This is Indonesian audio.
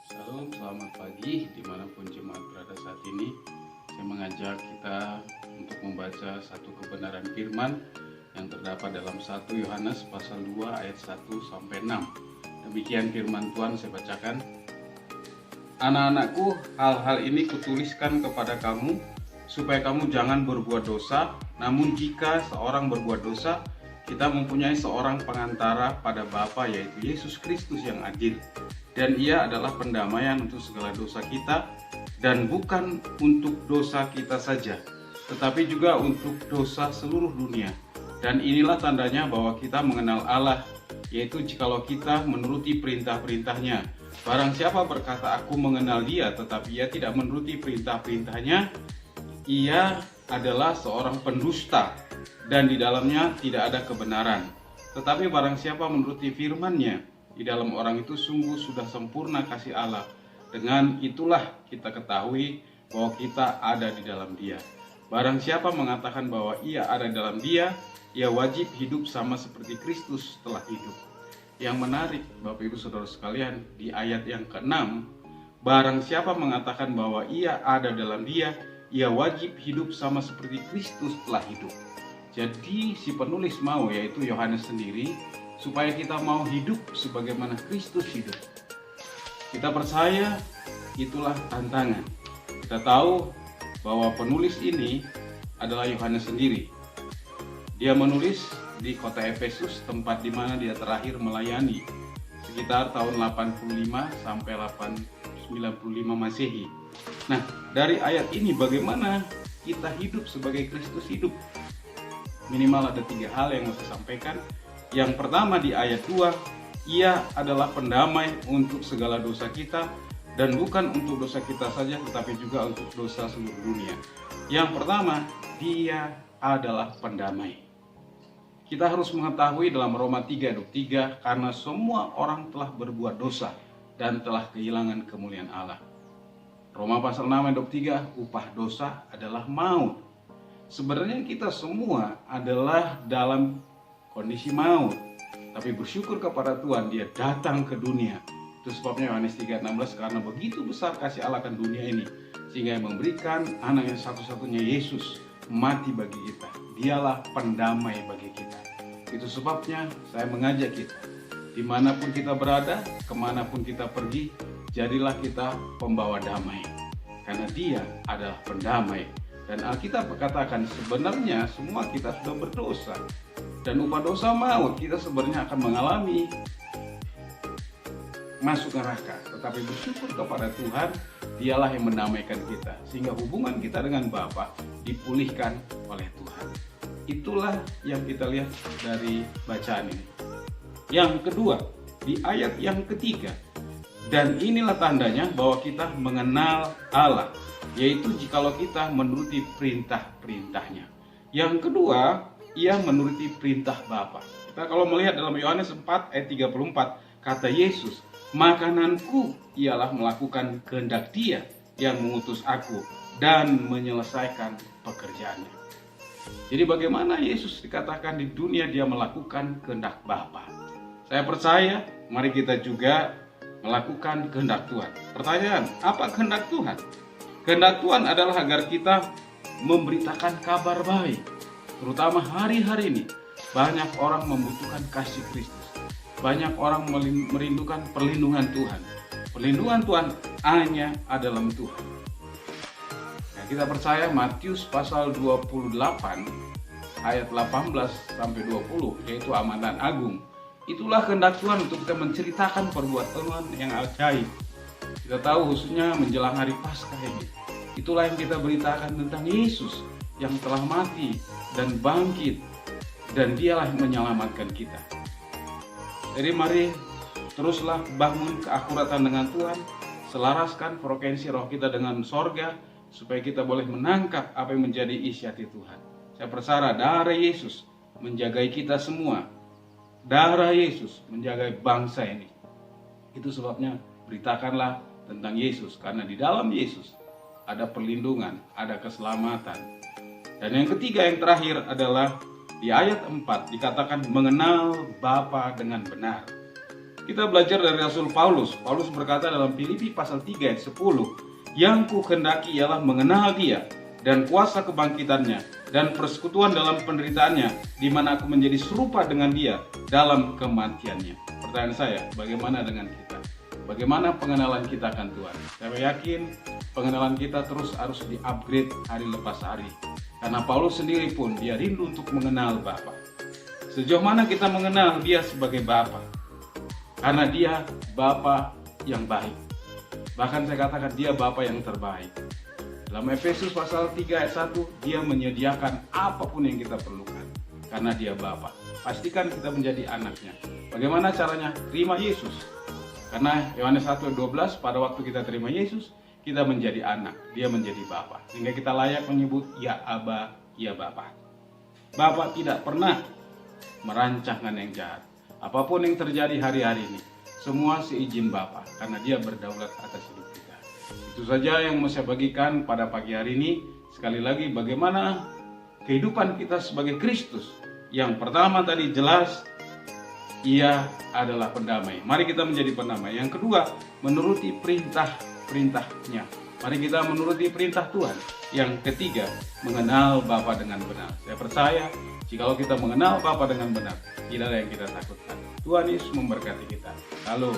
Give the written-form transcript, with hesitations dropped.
Salam, selamat pagi dimanapun jemaat berada saat ini. Saya mengajak kita untuk membaca satu kebenaran firman yang terdapat dalam 1 Yohanes pasal 2 ayat 1 sampai 6. Demikian firman Tuhan, saya bacakan. Anak-anakku, hal-hal ini kutuliskan kepada kamu supaya kamu jangan berbuat dosa. Namun jika seorang berbuat dosa, kita mempunyai seorang pengantara pada Bapa, yaitu Yesus Kristus yang adil. Dan ia adalah pendamaian untuk segala dosa kita, dan bukan untuk dosa kita saja, tetapi juga untuk dosa seluruh dunia. Dan inilah tandanya bahwa kita mengenal Allah, yaitu jikalau kita menuruti perintah-perintahnya. Barang siapa berkata aku mengenal dia, tetapi ia tidak menuruti perintah-perintahnya, ia adalah seorang pendusta, dan di dalamnya tidak ada kebenaran. Tetapi barang siapa menuruti firman-Nya, di dalam orang itu sungguh sudah sempurna kasih Allah. Dengan itulah kita ketahui bahwa kita ada di dalam Dia. Barang siapa mengatakan bahwa ia ada dalam Dia, ia wajib hidup sama seperti Kristus telah hidup. Yang menarik, Bapak Ibu Saudara sekalian, di ayat yang ke-6, barang siapa mengatakan bahwa ia ada dalam Dia, ia wajib hidup sama seperti Kristus telah hidup. Jadi si penulis mau, yaitu Yohanes sendiri, supaya kita mau hidup sebagaimana Kristus hidup. Kita percaya itulah tantangan. Kita tahu bahwa penulis ini adalah Yohanes sendiri. Dia menulis di kota Efesus, tempat di mana dia terakhir melayani, sekitar tahun 85 sampai 895 Masehi. Nah, dari ayat ini bagaimana kita hidup sebagai Kristus hidup? Minimal ada 3 hal yang mau saya sampaikan. Yang pertama di ayat 2, ia adalah pendamai untuk segala dosa kita, dan bukan untuk dosa kita saja tetapi juga untuk dosa seluruh dunia. Yang pertama, dia adalah pendamai. Kita harus mengetahui dalam Roma 3:23, karena semua orang telah berbuat dosa dan telah kehilangan kemuliaan Allah. Roma pasal 6:23, upah dosa adalah maut. Sebenarnya kita semua adalah dalam kondisi maut, tapi bersyukur kepada Tuhan dia datang ke dunia. Itu sebabnya Yohanes 3:16, karena begitu besar kasih Allah akan dunia ini, sehingga memberikan anak yang satu-satunya, Yesus, mati bagi kita. Dialah pendamai bagi kita. Itu sebabnya saya mengajak kita, dimanapun kita berada, kemanapun kita pergi, jadilah kita pembawa damai, karena dia adalah pendamai. Dan Alkitab berkatakan sebenarnya semua kita sudah berdosa, dan upah dosa maut. Kita sebenarnya akan mengalami masuk neraka, tetapi bersyukur kepada Tuhan, dialah yang mendamaikan kita, sehingga hubungan kita dengan Bapa dipulihkan oleh Tuhan. Itulah yang kita lihat dari bacaan ini. Yang kedua, di ayat yang ketiga, dan inilah tandanya bahwa kita mengenal Allah, yaitu jikalau kita menuruti perintah-perintahnya. Yang kedua, ia menuruti perintah Bapa. Kita kalau melihat dalam Yohanes 4 ayat 34, kata Yesus, makananku ialah melakukan kehendak Dia yang mengutus aku dan menyelesaikan pekerjaannya. Jadi bagaimana Yesus dikatakan di dunia dia melakukan kehendak Bapa? Saya percaya, mari kita juga melakukan kehendak Tuhan. Pertanyaan, apa kehendak Tuhan? Kehendak Tuhan adalah agar kita memberitakan kabar baik. Terutama hari-hari ini, banyak orang membutuhkan kasih Kristus. Banyak orang merindukan perlindungan Tuhan. Perlindungan Tuhan hanya ada dalam Tuhan. Nah, kita percaya Matius pasal 28 ayat 18 sampai 20, yaitu amanat agung. Itulah kehendak Tuhan untuk kita menceritakan perbuatan Tuhan yang ajaib. Kita tahu khususnya menjelang hari Paskah ini. Itulah yang kita beritakan tentang Yesus yang telah mati dan bangkit, dan dialah yang menyelamatkan kita. Jadi mari teruslah bangun keakuratan dengan Tuhan, selaraskan frekuensi roh kita dengan sorga, supaya kita boleh menangkap apa yang menjadi isi hati Tuhan. Saya percaya darah Yesus menjagai kita semua. Darah Yesus menjaga bangsa ini. Itu sebabnya beritakanlah tentang Yesus, karena di dalam Yesus ada perlindungan, ada keselamatan. Dan yang ketiga, yang terakhir adalah di ayat 4 dikatakan mengenal Bapa dengan benar. Kita belajar dari Rasul Paulus. Paulus berkata dalam Filipi pasal 3 ayat 10, yang ku kehendaki ialah mengenal Dia dan kuasa kebangkitannya dan persekutuan dalam penderitaannya, di mana aku menjadi serupa dengan Dia dalam kematiannya. Pertanyaan saya, bagaimana dengan kita? Bagaimana pengenalan kita akan Tuhan? Saya yakin pengenalan kita terus harus di-upgrade hari lepas hari. Karena Paulus sendiri pun dia rindu untuk mengenal Bapa. Sejauh mana kita mengenal Dia sebagai Bapa? Karena Dia Bapa yang baik. Bahkan saya katakan Dia Bapa yang terbaik. Dalam Efesus pasal 3 ayat 1, Dia menyediakan apapun yang kita perlukan. Karena Dia Bapa. Pastikan kita menjadi anaknya. Bagaimana caranya? Terima Yesus. Karena Yohanes 1 ayat 12, pada waktu kita terima Yesus, kita menjadi anak. Dia menjadi Bapa. Sehingga kita layak menyebut, ya Aba, ya Bapa. Bapa tidak pernah merancangkan yang jahat. Apapun yang terjadi hari-hari ini, semua seizin Bapa, karena Dia berdaulat atas hidup kita. Itu saja yang mau saya bagikan pada pagi hari ini. Sekali lagi, bagaimana kehidupan kita sebagai Kristus. Yang pertama tadi jelas, Ia adalah pendamai. Mari kita menjadi pendamai. Yang kedua, menuruti perintah-perintahnya. Mari kita menuruti perintah Tuhan. Yang ketiga, mengenal Bapa dengan benar. Saya percaya, jikalau kita mengenal Bapa dengan benar, tidak ada yang kita takutkan. Tuhan Yesus memberkati kita. Halo.